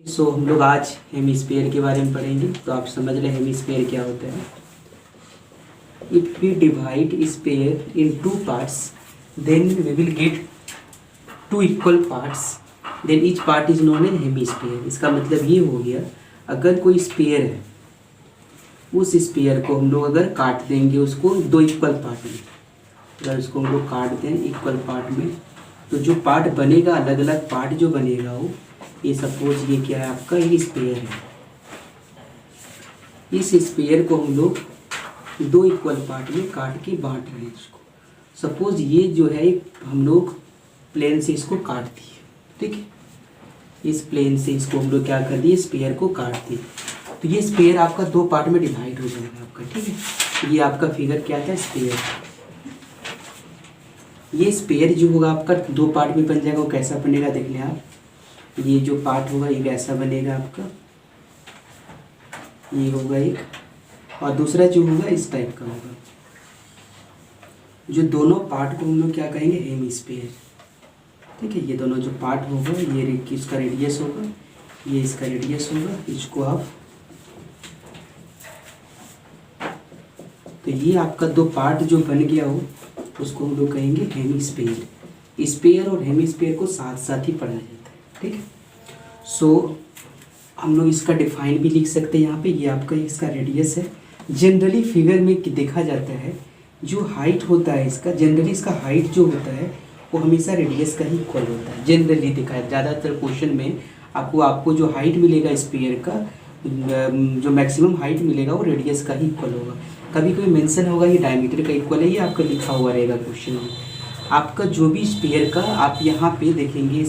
सो हम लोग आज हेमिस्फीयर के बारे में पढ़ेंगे। तो आप समझ लें हेमिस्फीयर क्या होता है। If we divide sphere in two parts then we will get two equal parts, then each part is known as hemisphere. इसका मतलब ये हो गया, अगर कोई स्फीयर है, उस स्फीयर को हम लोग अगर काट देंगे उसको दो इक्वल पार्ट में, अगर उसको हम लोग काट दें इक्वल पार्ट में, तो जो पार्ट बनेगा, अलग अलग पार्ट जो बनेगा वो, ये सपोज ये क्या है आपका, ये स्फीयर है। इस स्फीयर को हम लोग दो इक्वल पार्ट में काट के बांट रहे हैं इसको। सपोज ये जो है हम लोग प्लेन से इसको काट दिए, ठीक है। इस प्लेन से इसको हम लोग क्या कर दिए, स्फीयर को काट दिए, तो ये स्फीयर आपका दो पार्ट में डिवाइड हो जाएगा आपका, ठीक है। ये आपका फिगर क्या था, स्फीयर। ये स्फीयर जो होगा आपका दो पार्ट में बन जाएगा। वो कैसा बनेगा देख लें आप। ये जो पार्ट होगा ये कैसा बनेगा आपका, ये होगा एक, और दूसरा जो होगा इस टाइप का होगा। जो दोनों पार्ट को हम लोग क्या कहेंगे, हेमिस्फीयर, ठीक है। ये दोनों जो पार्ट होगा, ये इसका रेडियस होगा, ये इसका रेडियस होगा, इसको आप, तो ये आपका दो पार्ट जो बन गया हो उसको हम लोग कहेंगे हेमिस्फीयर। स्फीयर और हेमिस्फीयर को साथ साथ ही पढ़ा जाता है, ठीक है। सो हम लोग इसका डिफाइन भी लिख सकते हैं यहाँ पे। ये आपका इसका रेडियस है। जनरली फिगर में देखा जाता है, जो हाइट होता है इसका, जनरली इसका हाइट जो होता है वो हमेशा रेडियस का ही इक्वल होता है। जनरली देखा है, ज़्यादातर क्वेश्चन में आपको जो हाइट मिलेगा स्फीयर का, जो मैक्सिमम हाइट मिलेगा वो रेडियस का ही इक्वल होगा। कभी कभी मेंशन होगा ये डायमीटर का इक्वल है, ये आपका लिखा हुआ रहेगा क्वेश्चन में। आपका जो भी स्फीयर का आप यहाँ पे देखेंगे,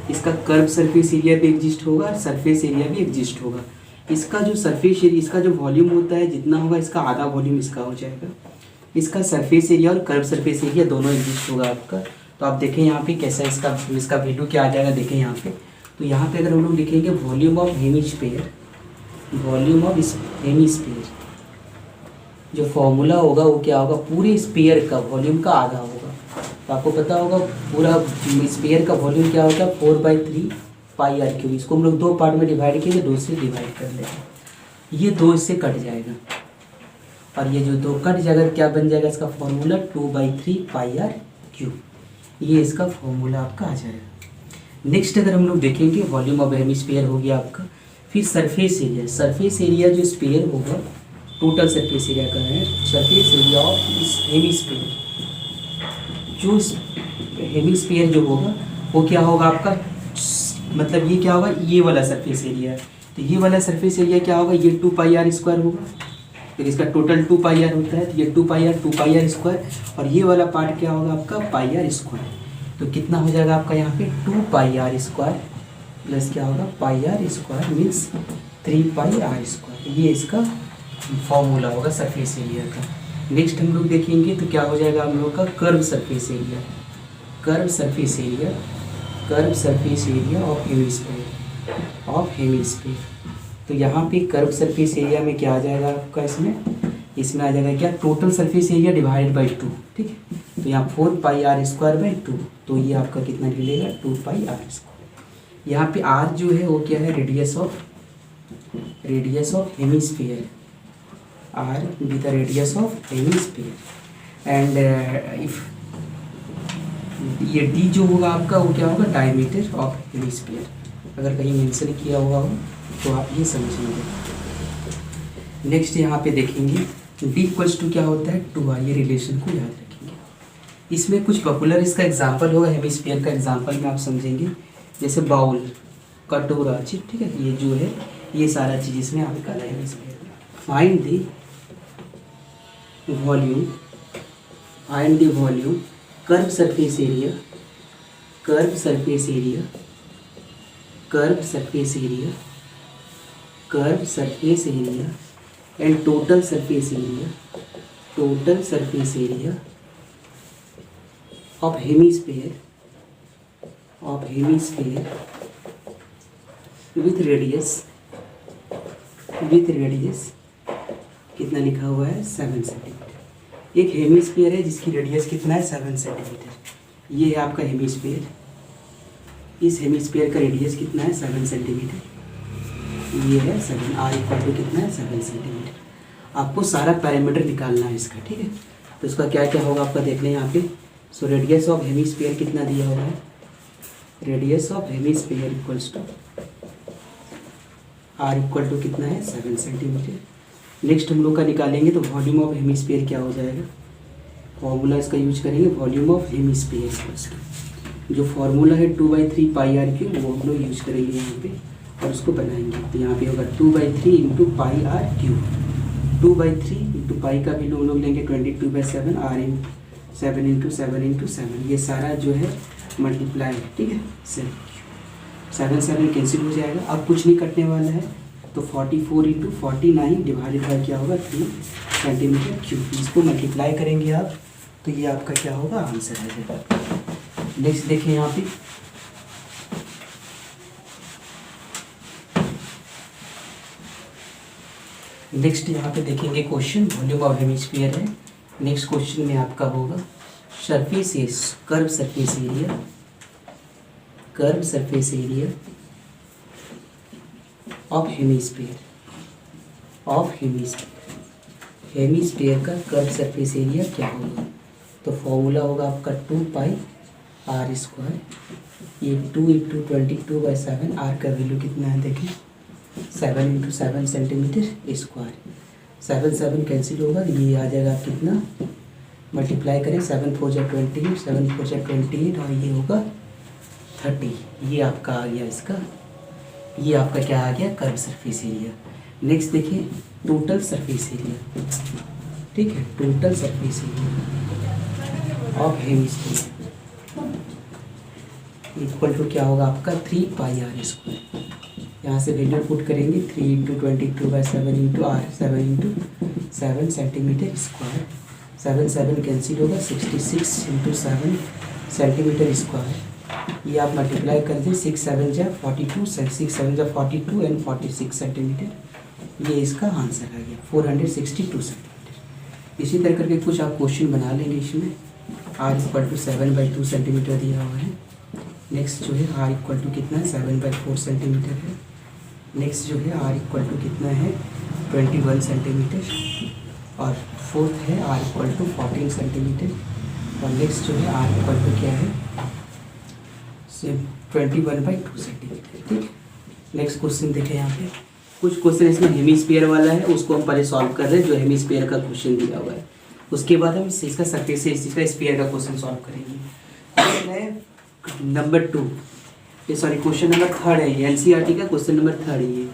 इसका कर्व सरफेस एरिया भी एग्जिस्ट होगा, सरफेस एरिया भी एग्जिस्ट होगा। इसका जो सरफेस एरिया, इसका जो वॉल्यूम होता है जितना होगा, इसका आधा वॉल्यूम इसका हो जाएगा। इसका सरफेस एरिया और कर्व सरफेस एरिया दोनों एग्जिस्ट होगा आपका। तो आप देखें यहाँ पे कैसा इसका वैल्यू क्या आ जाएगा, देखें यहाँ पे। तो यहाँ पे अगर हम लोग लिखेंगे volume of hemisphere, volume of hemisphere, जो फॉर्मूला होगा वो क्या होगा, पूरे स्फीयर का वॉल्यूम का आधा होगा। तो आपको पता होगा पूरा स्फीयर का वॉल्यूम क्या होगा, 4/3 पाई आर क्यूब। इसको हम लोग दो पार्ट में डिवाइड किए, दो से डिवाइड कर लेंगे, ये दो इससे कट जाएगा, और ये जो दो कट जाएगा क्या बन जाएगा इसका फॉर्मूला, 2/3 पाई आर क्यूब। ये इसका फॉर्मूला आपका आ जाएगा। नेक्स्ट अगर हम लोग देखेंगे, वॉल्यूम ऑफ हेमिस्फीयर हो गया आपका। फिर सरफेस एरिया, सरफेस एरिया जो स्फीयर होगा, टोटल सरफेस एरिया का है, सरफेस एरिया ऑफ इस हेमिस्फीयर, जो हेमिस्फीयर जो होगा वो क्या होगा आपका, मतलब ये क्या होगा, ये वाला सरफेस एरिया है। तो ये वाला सरफेस एरिया क्या होगा, ये 2πr² होगा। फिर इसका टोटल 2πr होता है, तो ये 2πr² और ये वाला पार्ट क्या होगा आपका, πr²। तो कितना हो जाएगा आपका यहाँ पे, 2πr² प्लस क्या होगा, πr² मीन्स 3πr²। ये इसका फॉर्मूला होगा सरफेस एरिया का। नेक्स्ट हम लोग देखेंगे तो क्या हो जाएगा हम लोग का, curve surface area, curve surface area, curve surface area of hemisphere. तो यहाँ पे कर्व सरफेस एरिया में क्या आ जाएगा आपका, इसमें आ जाएगा क्या, total surface area divide by 2, ठीक है। तो यहाँ 4πr²/2, तो ये आपका कितना मिलेगा, 2πr²। यहाँ पे r जो है वो क्या है, radius of hemisphere, r with the radius of hemisphere, and if ये d जो होगा आपका वो क्या होगा, डायमीटर ऑफ हेमिस्फीयर। अगर कहीं मेंशन किया हुआ हो तो आप ये समझेंगे। नेक्स्ट यहाँ पे देखेंगे d = क्या होता है, 2r। ये रिलेशन को याद रखेंगे। इसमें कुछ पॉपुलर इसका एग्जांपल होगा, हेमिस्फीयर का एग्जांपल में आप समझेंगे, जैसे बाउल, कटोरा, ठीक है। ये जो है ये सारा चीज़ इसमें आपका hemisphere. Find the volume, curve surface area, curve surface area, curve surface area, curve surface area and total surface area, total surface area of hemisphere, with radius कितना लिखा हुआ है, 7 सेंटीमीटर। एक हेमिस्फीयर है जिसकी रेडियस कितना है, 7 सेंटीमीटर। ये है आपका हेमिस्फीयर। इस हेमिस्फीयर का रेडियस कितना है, 7 सेंटीमीटर। ये है 7, आर इक्वल टू कितना है 7 सेंटीमीटर। आपको सारा पैरामीटर निकालना है इसका, ठीक है। तो इसका क्या क्या होगा आपका देख लें यहाँ पे। सो रेडियस ऑफ हेमीस्फीयर कितना दिया हुआ है, radius of hemisphere equals to r equal to कितना है 7 सेंटीमीटर। नेक्स्ट हम लोग का निकालेंगे तो वॉल्यूम ऑफ हेमीस्फीयर क्या हो जाएगा, फॉर्मूला इसका यूज करेंगे, volume of hemisphere equals to जो फॉर्मूला है 2/3 पाई आर क्यूब, वो हम लोग यूज करेंगे यहाँ पे और उसको बनाएंगे। तो यहाँ पे होगा 2/3 into pi r cube, 2/3 into pi का वैल्यू हम लोग लेंगे 22/7, आर इन 7 इंटू 7 इंटू 7, ये सारा जो है मल्टीप्लाई, ठीक है। 7 कैंसिल हो जाएगा, अब कुछ नहीं कटने वाला है। तो 44 इंटू 49 डिवाइडेड बाई क्या होगा 3 सेंटीमीटर क्यूब। इसको मल्टीप्लाई करेंगे आप तो ये आपका क्या होगा आंसर आ जाएगा। नेक्स्ट देखिए यहाँ पे नेक्स्ट यहाँ पे देखेंगे क्वेश्चन, वॉल्यूम ऑफ हेमिस्फीयर है। नेक्स्ट क्वेश्चन में आपका होगा surface curve surface area, curve surface area of hemisphere, of hemisphere का कर्व सरफेस एरिया क्या होगा। तो फॉर्मूला होगा आपका 2 पाई आर स्क्वायर, ये 2 इंटू 22/7, आर का वैल्यू कितना है देखिए 7 इंटू 7 सेंटीमीटर स्क्वायर। 7 कैंसिल होगा, ये आ जाएगा कितना, मल्टीप्लाई करें 7 4 जा 28, 7 4 जा 28 और ये होगा 30। ये आपका आ गया इसका, ये आपका क्या आ गया कर्व सरफेस एरिया। नेक्स्ट देखिए टोटल सरफेस एरिया, ठीक है, total surface area of hemisphere equal to क्या होगा आपका 3 पाई आर स्क्वायर। यहाँ से वैल्यू पुट करेंगे 3 into 22/7 into r 7 into 7 centimetre square. 7 cancel होगा, 66 इंटू 7 सेंटीमीटर स्क्वायर। ये आप मल्टीप्लाई कर दें 6 7 जा 42, 6 7 जा 42 एंड 46 सेंटीमीटर। ये इसका आंसर आ गया 462 सेंटीमीटर। इसी तरह करके कुछ आप क्वेश्चन बना लेंगे इसमें। आर इक्वल टू 7/2 सेंटीमीटर दिया हुआ है। नेक्स्ट जो है आर इक्वल टू कितना है 7/4 सेंटीमीटर है। नेक्स्ट जो है आर इक्वल टू कितना है 21 सेंटीमीटर और फोर्थ है आर इक्वल टू 14 सेंटीमीटर और नेक्स्ट जो है आर इक्वल टू क्या है 21/2 सेंटीमीटर, ठीक है। नेक्स्ट क्वेश्चन देखें यहाँ पे, कुछ क्वेश्चन इसमें हेमिस्फीयर वाला है, उसको हम पहले सॉल्व कर रहे हैं जो हेमिस्फीयर का क्वेश्चन दिया हुआ है। उसके बाद हम इसका सरफेस से इसका स्फीयर का क्वेश्चन सॉल्व करेंगे। नंबर 2 सॉरी क्वेश्चन नंबर 3 है ये, एनसीईआरटी का क्वेश्चन नंबर 3 है ये।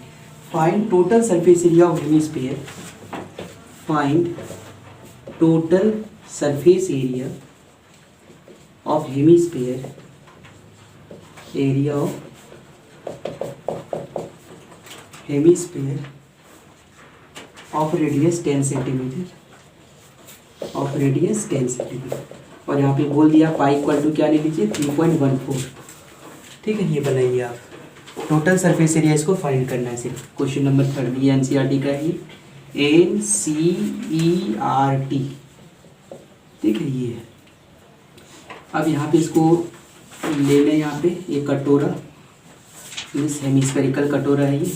Find total surface area of hemisphere, find total surface area of hemisphere, area of hemisphere of radius 10 centimetre, of radius 10 centimetre. और यहाँ पे बोल दिया पाई इक्वल टू क्या ले लीजिए 3.14, ठीक है। ये बनाइए आप टोटल सरफेस एरिया, इसको फाइंड करना है सिर्फ। क्वेश्चन नंबर 3 ये एनसीईआरटी का है, NCERT, ठीक है। ये है, अब यहाँ पे इसको ले लें, यहाँ पे ये कटोरा, मीन्स हेमिस्फेरिकल कटोरा है ये,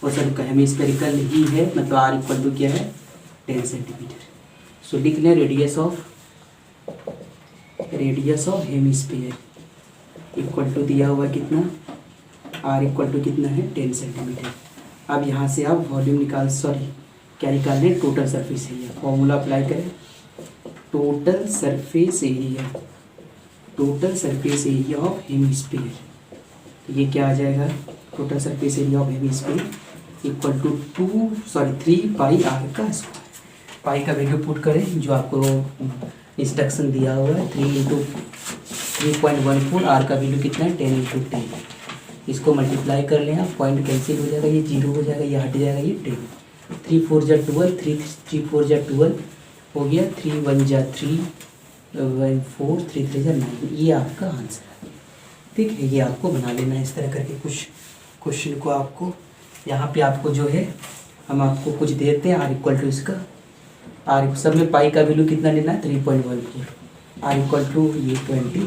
और सर हेमिस्फेरिकल ही है, मतलब आर इक्वल टू क्या है 10 सेंटीमीटर। सो लिख लें radius of hemisphere equal to दिया हुआ कितना, आर इक्वल टू कितना है 10 सेंटीमीटर। अब यहाँ से आप वॉल्यूम क्या निकाल लें, total surface area. Formula apply करें, total surface area of hemisphere. तो ये क्या आ जाएगा, total surface area of hemisphere equal to 3 pi r का स्क्वायर। पाई का वैल्यू पुट करें जो आपको इंस्ट्रक्शन दिया हुआ है, 3 इंटू 3.14, आर का वैल्यू कितना है 10 इंटू 10। इसको मल्टीप्लाई कर लें आप, पॉइंट कैंसिल हो जाएगा, ये 0 हो जाएगा, ये हट जाएगा, ये 10। 3 4 जा 12, 3 4 जा 12 हो गया, 3 1 जा 3 1 4, 3 3 जा 9। ये आपका आंसर है, ठीक है। ये आपको बना लेना है इस तरह करके कुछ क्वेश्चन को। आपको यहाँ पे आपको जो है हम आपको कुछ देते हैं, आर इक्वल टू इसका आर सब में पाई का वैल्यू कितना लेना है 3.14, आर इक्वल टू ये 20,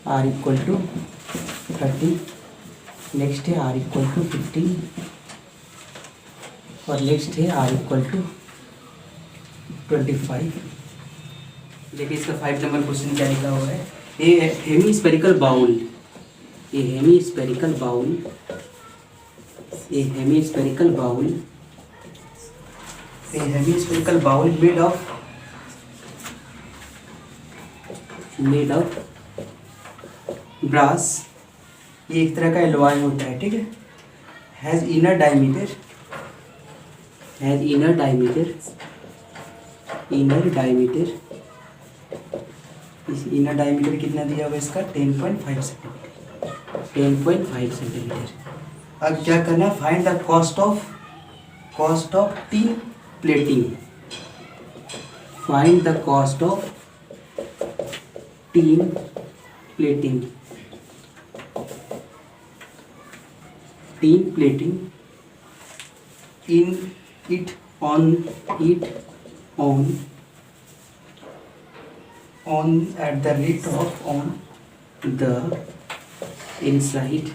आर इक्वल टू 30, नेक्स्ट है आर इक्वल टू 15, और नेक्स्ट है r इक्वल टू 25। देखिए इसका 5 नंबर क्वेश्चन क्या लिखा हुआ है, ये हेमी बाउल, ये हेमी स्पेरिकल बाउल, ये हेमी स्पेरिकल बाउल, ये hemi spherical bowl made of brass, ये एक तरह का एलॉय होता है, ठीक है। हैज़ इनर डायमीटर, इस इनर डायमीटर कितना दिया हुआ है इसका 10.5 सेंटीमीटर। अब क्या करना है, find the cost of tin plating, find the cost of tin plating in it on at the rate of on the inside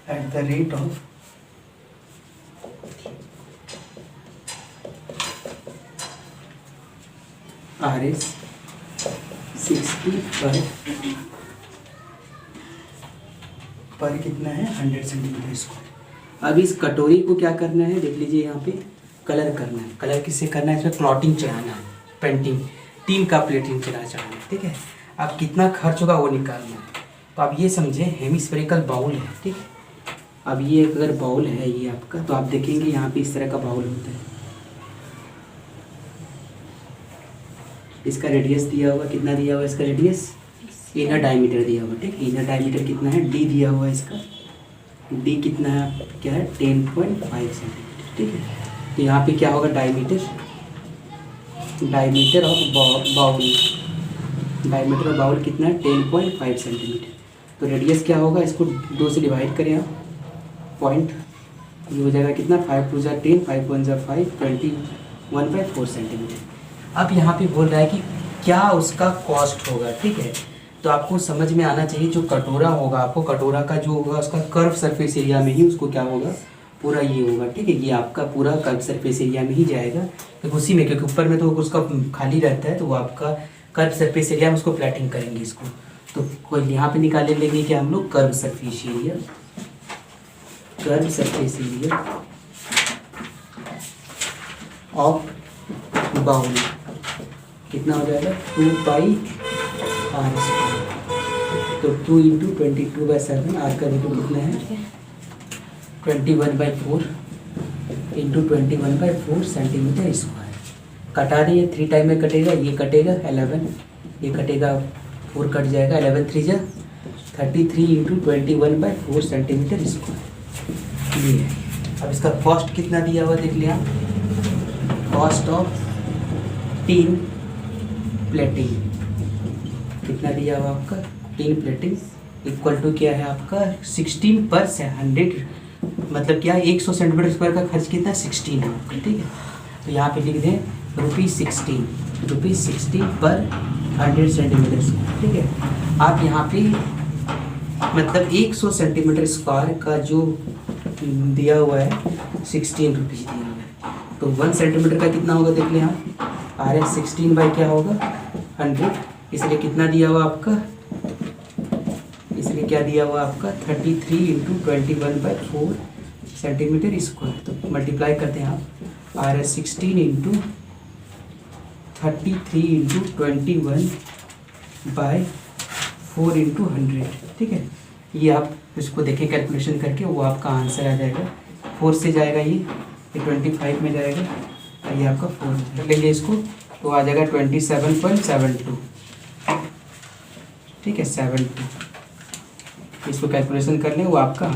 at the rate of Rs 60 पर कितना है 100 सेंटीमीटर स्क्वायर। अब इस कटोरी को क्या करना है, देख लीजिए यहाँ पे कलर करना है। कलर किससे करना है, इसमें क्लॉटिंग चढ़ाना है, पेंटिंग टीन का प्लेटिंग चढ़ाना है, ठीक है। अब कितना खर्च होगा वो निकालना है। तो आप ये समझे हेमिस्फेरिकल बाउल है, ठीक है। अब ये अगर बाउल है ये आपका, तो आप देखेंगे यहाँ पे इस तरह का बाउल होता है, इसका रेडियस दिया हुआ, कितना दिया हुआ इसका रेडियस, इनर डायमीटर दिया हुआ, ठीक है। इनर डायमीटर कितना है, डी दिया हुआ है इसका, डी कितना है, क्या है 10.5 सेंटीमीटर, ठीक है। तो यहाँ पे क्या होगा, डायमीटर ऑफ बाउल कितना है 10.5 सेंटीमीटर। तो रेडियस क्या होगा, इसको 2 से डिवाइड करें आप, पॉइंट, ये हो जाएगा कितना 5 2 × 10, 5 1 × 5, 21/4 सेंटीमीटर। अब यहाँ पे बोल रहा है कि क्या उसका कॉस्ट होगा, ठीक है। तो आपको समझ में आना चाहिए, जो कटोरा होगा, आपको कटोरा का जो होगा उसका कर्व सरफेस एरिया में ही उसको क्या होगा, पूरा ये होगा, ठीक है। ये आपका पूरा कर्व सरफेस एरिया में ही जाएगा, तो उसी में, क्योंकि ऊपर में तो उसका खाली रहता है, तो वो आपका कर्व सरफेस एरिया में उसको प्लेटिंग करेंगे इसको। तो कोई यहाँ पे निकाले लेंगे क्या हम लोग, curve surface area of bowl कितना हो जाएगा 2πr²। तो 2 × 22/7, आर का वैल्यू कितना है 21/4 × 21/4 सेंटीमीटर स्क्वायर। कटा रही है 3 टाइम में कटेगा, ये कटेगा 11, ये कटेगा 4 कट जाएगा, 11 3 × 33 × 21/4 सेंटीमीटर स्क्वायर, ये है। अब इसका कॉस्ट कितना दिया हुआ देख लिया, कॉस्ट ऑफ टीन प्लेटिंग कितना दिया हुआ आपका, टीन प्लेटिंग इक्वल टू क्या है आपका 16/100, मतलब क्या 100 सेंटीमीटर स्क्वायर का खर्च कितना 16 है आपका, ठीक है। तो यहाँ पे लिख दें ₹16 पर 100 सेंटीमीटर स्क्वायर, ठीक है। आप यहाँ पे मतलब 100 सेंटीमीटर स्क्वायर का जो दिया हुआ है 16 रुपीज़ दिया हुआ है, तो 1 सेंटीमीटर का कितना होगा देख लें आप, RS 16 बाई क्या होगा 100, इसलिए कितना दिया हुआ आपका, इसलिए क्या दिया हुआ आपका 33 × 21/4 सेंटीमीटर स्क्वायर। तो मल्टीप्लाई करते हैं आप, RS 16 × 33 × 21/4 × 100, ठीक है। ये आप इसको देखें कैलकुलेशन करके, वो आपका आंसर आ जाएगा। 4 से जाएगा ये 25 में जाएगा, ये आपका 4 लेंगे इसको, तो आ जाएगा 27.72, ठीक है 72। इसको कैलकुलेशन कर लें, वो आपका